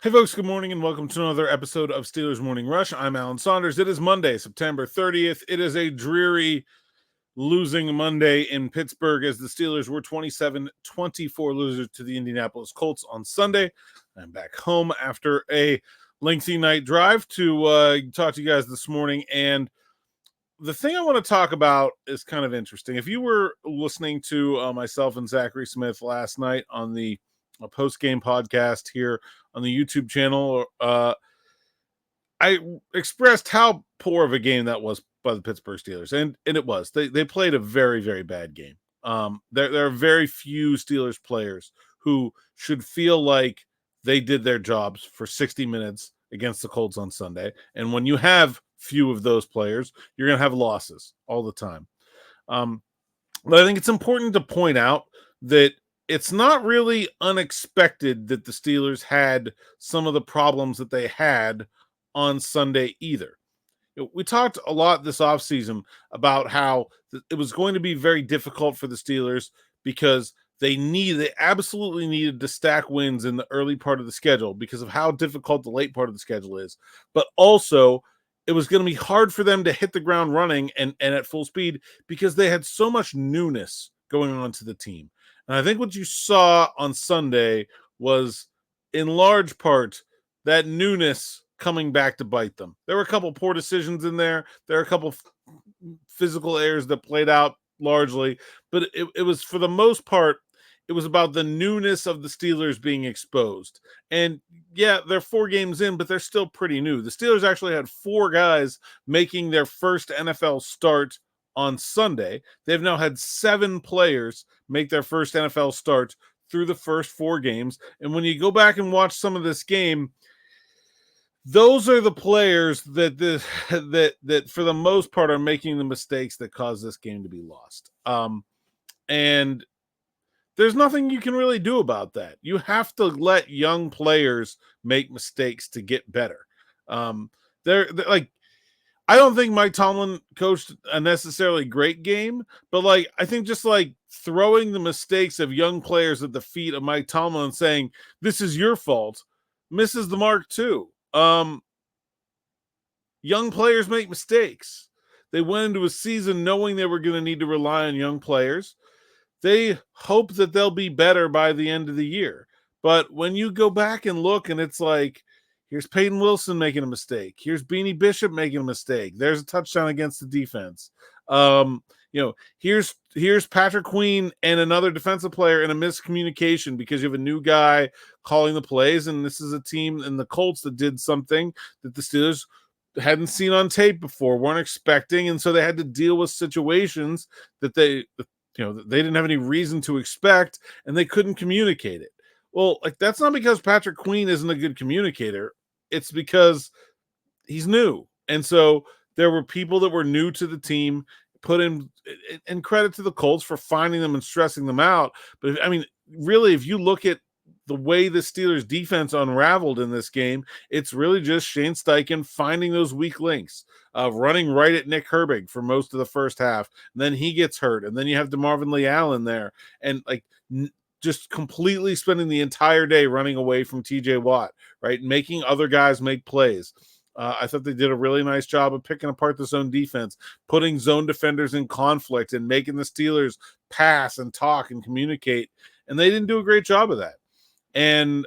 Hey folks, good morning and welcome to another episode of Steelers Morning Rush. I'm Alan Saunders. It is Monday, September 30th. It is a dreary losing Monday in Pittsburgh as the Steelers were 27-24 losers to the Indianapolis Colts on Sunday. I'm back home after a lengthy night drive to talk to you guys this morning, and the thing I want to talk about is kind of interesting. If you were listening to myself and Zachary Smith last night on the post-game podcast here on the YouTube channel, I expressed how poor of a game that was by the Pittsburgh Steelers, and it was. They played a very, very bad game. There are very few Steelers players who should feel like they did their jobs for 60 minutes against the Colts on Sunday. And when you have few of those players, you're going to have losses all the time. But I think it's important to point out that it's not really unexpected that the Steelers had some of the problems that they had on Sunday either. We talked a lot this offseason about how it was going to be very difficult for the Steelers because they absolutely needed to stack wins in the early part of the schedule because of how difficult the late part of the schedule is. But also, it was going to be hard for them to hit the ground running and at full speed because they had so much newness going on to the team. And I think what you saw on Sunday was, in large part, that newness coming back to bite them. There were a couple poor decisions in there. There are a couple physical errors that played out largely, but it was, for the most part, it was about the newness of the Steelers being exposed. And yeah, they're 4 games in, but they're still pretty new. The Steelers actually had 4 guys making their first NFL start on Sunday. They've now had 7 players make their first NFL start through the first 4 games. And when you go back and watch some of this game, those are the players that for the most part are making the mistakes that cause this game to be lost. And there's nothing you can really do about that. You have to let young players make mistakes to get better. They're like, I don't think Mike Tomlin coached a necessarily great game, but I think just throwing the mistakes of young players at the feet of Mike Tomlin and saying, this is your fault, misses the mark too. Young players make mistakes. They went into a season knowing they were going to need to rely on young players. They hope that they'll be better by the end of the year. But when you go back and look, and it's like, here's Peyton Wilson making a mistake. Here's Beanie Bishop making a mistake. There's a touchdown against the defense. Here's Patrick Queen and another defensive player in a miscommunication because you have a new guy calling the plays, and this is a team in the Colts that did something that the Steelers hadn't seen on tape before, weren't expecting, and so they had to deal with situations that they didn't have any reason to expect, and they couldn't communicate it. Well, that's not because Patrick Queen isn't a good communicator. It's because he's new. And so there were people that were new to the team, put in, and credit to the Colts for finding them and stressing them out. But really, if you look at the way the Steelers defense unraveled in this game, it's really just Shane Steichen finding those weak links, running right at Nick Herbig for most of the first half. And then he gets hurt. And then you have DeMarvin Lee Allen there. And just completely spending the entire day running away from TJ Watt, right? Making other guys make plays. I thought they did a really nice job of picking apart the zone defense, putting zone defenders in conflict and making the Steelers pass and talk and communicate. And they didn't do a great job of that. And,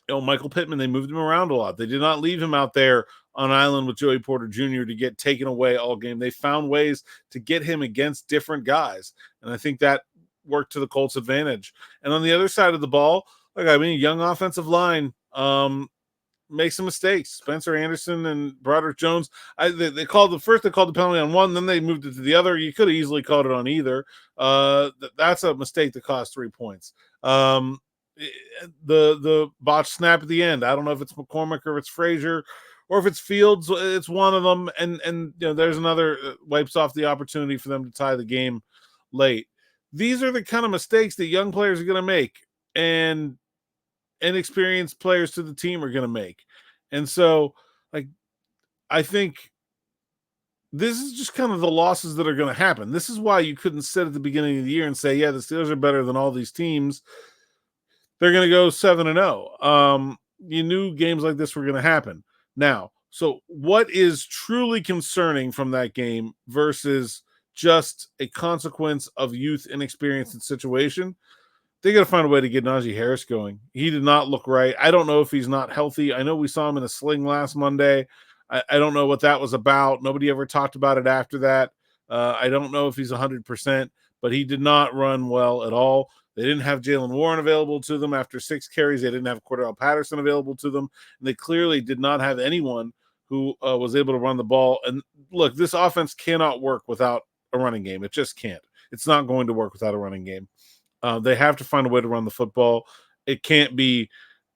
Michael Pittman, they moved him around a lot. They did not leave him out there on island with Joey Porter Jr. to get taken away all game. They found ways to get him against different guys. And I think that worked to the Colts' advantage. And on the other side of the ball, young offensive line makes some mistakes. Spencer Anderson and Broderick Jones, they called the penalty on one, then they moved it to the other. You could have easily called it on either. That's a mistake that cost 3 points. The botched snap at the end, I don't know if it's McCormick or if it's Frazier or if it's Fields. It's one of them, and there's another wipes off the opportunity for them to tie the game late. These are the kind of mistakes that young players are going to make, and inexperienced players to the team are going to make. And so, I think this is just kind of the losses that are going to happen. This is why you couldn't sit at the beginning of the year and say, yeah, the Steelers are better than all these teams. They're going to go 7-0. you knew games like this were going to happen. Now, so what is truly concerning from that game versus just a consequence of youth, inexperience, and situation? They got to find a way to get Najee Harris going. He did not look right. I don't know if he's not healthy. I know we saw him in a sling last Monday. I don't know what that was about. Nobody ever talked about it after that. I don't know if he's 100%, but he did not run well at all. They didn't have Jalen Warren available to them after 6 carries. They didn't have Cordell Patterson available to them. And they clearly did not have anyone who was able to run the ball. And look, this offense cannot work without a running game. It just can't. It's not going to work without a running game. They have to find a way to run the football. It can't be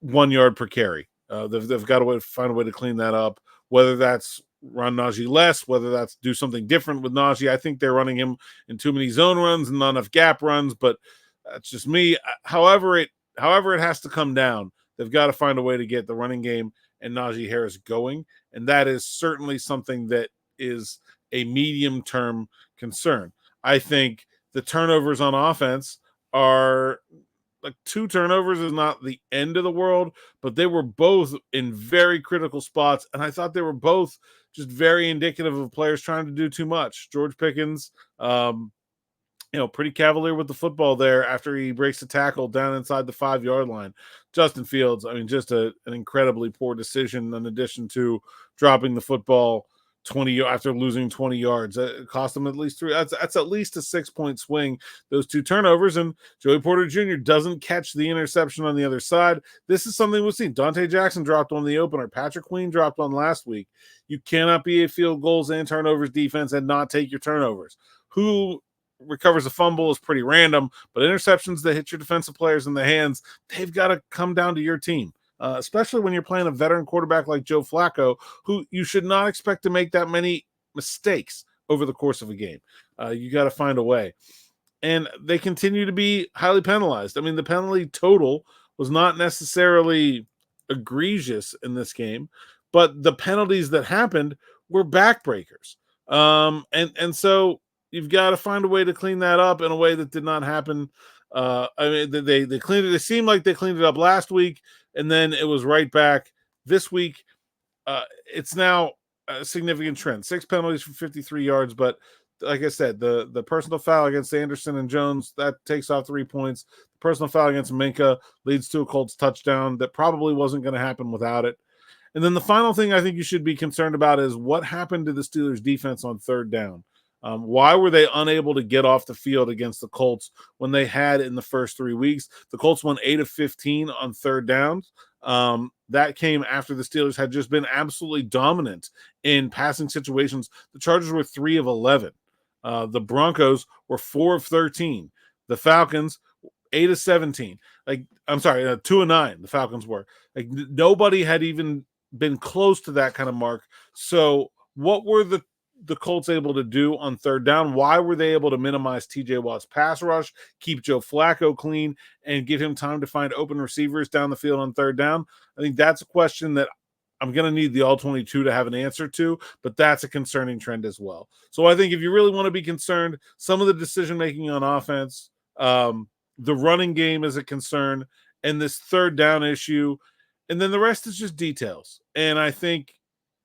1 yard per carry. They've got to find a way to clean that up, whether that's run Najee less, whether that's do something different with Najee. I think they're running him in too many zone runs and not enough gap runs, but that's just me. However it has to come down, they've got to find a way to get the running game and Najee Harris going, and that is certainly something that is a medium-term concern. I think the turnovers on offense are like 2 turnovers is not the end of the world, but they were both in very critical spots. And I thought they were both just very indicative of players trying to do too much. George Pickens, pretty cavalier with the football there after he breaks the tackle down inside the 5-yard line. Justin Fields, just an incredibly poor decision in addition to dropping the football 20 after losing 20 yards. It cost them at least 3. That's at least a 6-point swing, those 2 turnovers. And Joey Porter Jr. doesn't catch the interception on the other side. This is something we've seen. Dante Jackson dropped on the opener. Patrick Queen dropped on last week. You cannot be a field goals and turnovers defense and not take your turnovers. Who recovers a fumble is pretty random, but interceptions that hit your defensive players in the hands, they've got to come down to your team. Especially when you're playing a veteran quarterback like Joe Flacco, who you should not expect to make that many mistakes over the course of a game. You got to find a way. And they continue to be highly penalized. The penalty total was not necessarily egregious in this game, but the penalties that happened were backbreakers. And so you've got to find a way to clean that up in a way that did not happen. They cleaned it. It seemed like they cleaned it up last week, and then it was right back this week. It's now a significant trend. 6 penalties for 53 yards, but like I said, the personal foul against Anderson and Jones, that takes off 3 points. The personal foul against Minka leads to a Colts touchdown that probably wasn't going to happen without it. And then the final thing I think you should be concerned about is what happened to the Steelers defense on 3rd down. Why were they unable to get off the field against the Colts when they had in the first 3 weeks? The Colts won 8 of 15 on 3rd downs. That came after the Steelers had just been absolutely dominant in passing situations. The Chargers were 3 of 11. The Broncos were 4 of 13. The Falcons, 8 of 17. 2 of 9. The Falcons were. Nobody had even been close to that kind of mark. So what were the Colts able to do on 3rd down? Why were they able to minimize TJ Watt's pass rush, keep Joe Flacco clean, and give him time to find open receivers down the field on 3rd down? I think that's a question that I'm going to need the All-22 to have an answer to, but that's a concerning trend as well. So I think if you really want to be concerned, some of the decision-making on offense, the running game is a concern, and this 3rd down issue, and then the rest is just details. And I think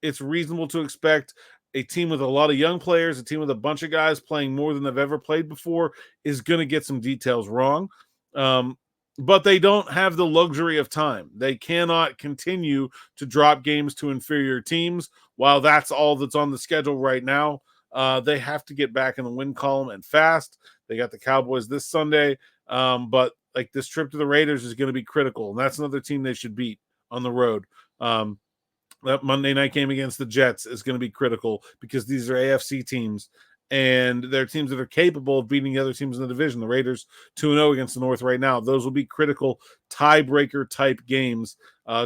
it's reasonable to expect a team with a lot of young players, a team with a bunch of guys playing more than they've ever played before is going to get some details wrong. But they don't have the luxury of time. They cannot continue to drop games to inferior teams while that's all that's on the schedule right now. They have to get back in the win column and fast. They got the Cowboys this Sunday, but this trip to the Raiders is going to be critical, and that's another team they should beat on the road. That Monday night game against the Jets is going to be critical because these are AFC teams, and they're teams that are capable of beating the other teams in the division. The Raiders 2-0 against the North right now. Those will be critical tiebreaker type games,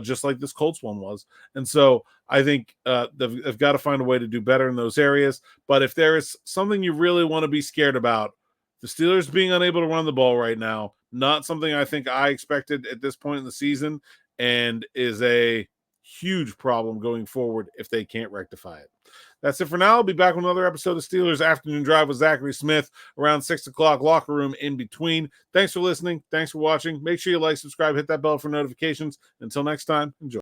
just like this Colts one was. And so I think they've got to find a way to do better in those areas. But if there is something you really want to be scared about, the Steelers being unable to run the ball right now, not something I think I expected at this point in the season, and is a huge problem going forward if they can't rectify it. That's it for now. I'll be back with another episode of Steelers Afternoon Drive with Zachary Smith around 6 o'clock, locker room in between. Thanks for listening. Thanks for watching. Make sure you like, subscribe, hit that bell for notifications. Until next time, enjoy.